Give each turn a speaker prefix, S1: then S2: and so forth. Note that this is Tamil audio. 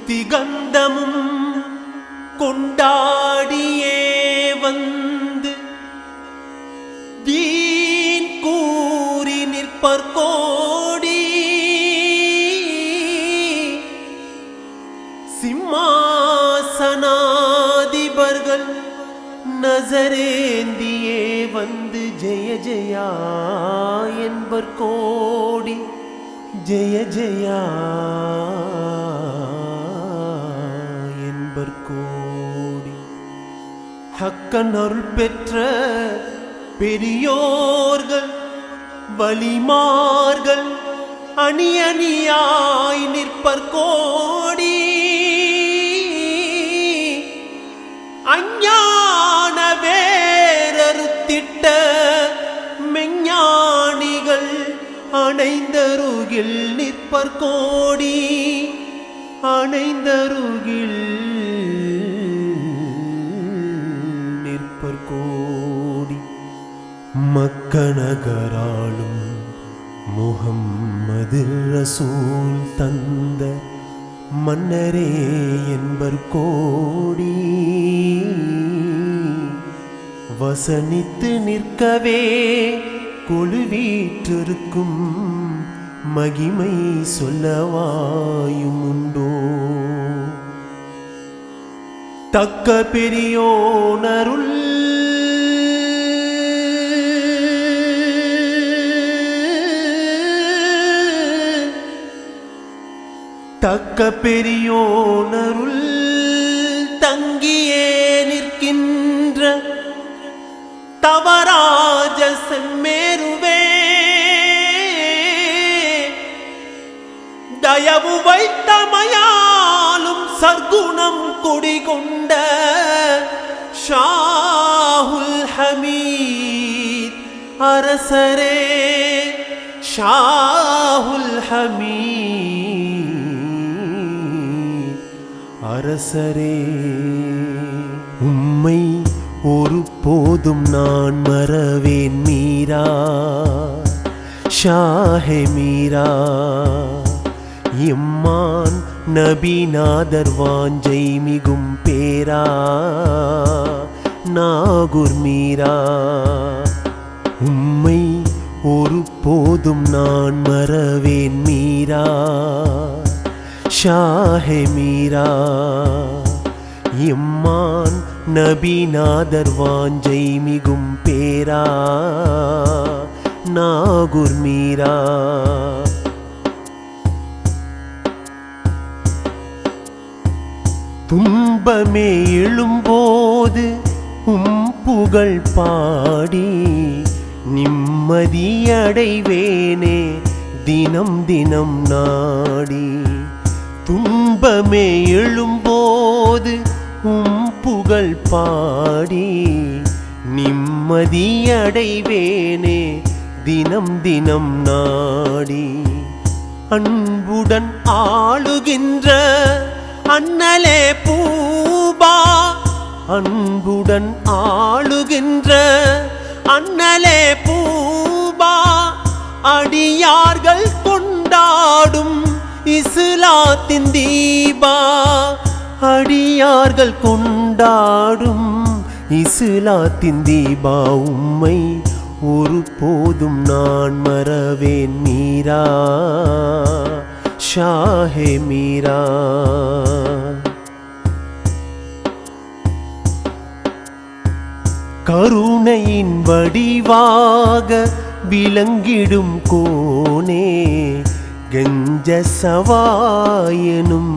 S1: திகந்தமும் கொண்டாடியே வந்து வீண் கூறி நிற்பர் கோடி சிம்மாசனாதிபர்கள் நசரேந்தியே வந்து ஜெய ஜெயா என்பர் கோடி ஜெய ஜெயா என்பர் கோடி. ஹக்கன் அருள் பெற்ற பெரியோர்கள் வலிமார்கள் அணி அணியாய் நிற்பர் கோடி அஞ்ஞான வேரறுத்திட்ட மெஞ்ஞானிகள் அணைந்தருகில் நிற்பர் கோடி அணைந்தருகில் நிற்பர் கோடி. மக்கநகராளும் முஹம்மது ரசூல் தந்த மன்னரே என்பர் கோடி வசனித்து நிற்கவே கொலுவீற்றிருக்கும் மகிமை சொல்லவாயும் உண்டோ. தக்க பெரியோனருள் தக்க பெரியோனருள் தங்கியே நிற்கின்ற தவராஜ செம்மேருவே தயவு வைத்தமையாலும் சர்க்குணம் குடிகொண்ட ஷாஹுல் ஹமீத் அரசரே ஷாஹுல் ஹமீத் அரசரே. உம்மை ஒரு போதும் நான் மறவேன் மீரா ஷாஹே மீரா எம்மான் நபிநாதர் வாஞ்சை மிகும் பேரா நாகூர் மீரா. உம்மை ஒரு போதும் நான் மறவேன் மீரா ஷாஹே மீரா எம்மான் நபிநாதர் வாஞ்சை மிகும் பேரா நாகூர் மீரா. துன்பமே எழும்போது புகழ் பாடி நிம்மதியடைவேனே தினம் தினம் நாடி. துன்பமே எழும்போது புகழ் பாடி நிம்மதியடைவேனே தினம் தினம் நாடி. அன்புடன் ஆளுகின்ற அண்ணலே பூபா அன்புடன் ஆளுகின்ற அண்ணலே பூபா அடியார்கள் கொண்டாடும் இஸ்லாத்தின் தீபா அடியார்கள் கொண்டாடும் இஸ்லாத்தின் தீபா. உம்மை ஒரு போதும் நான் மறவேன் மீரா ஷாஹே மீரா. கருணையின் வடிவாக விளங்கிடும் கோனே கஞ்ச சவாயனும்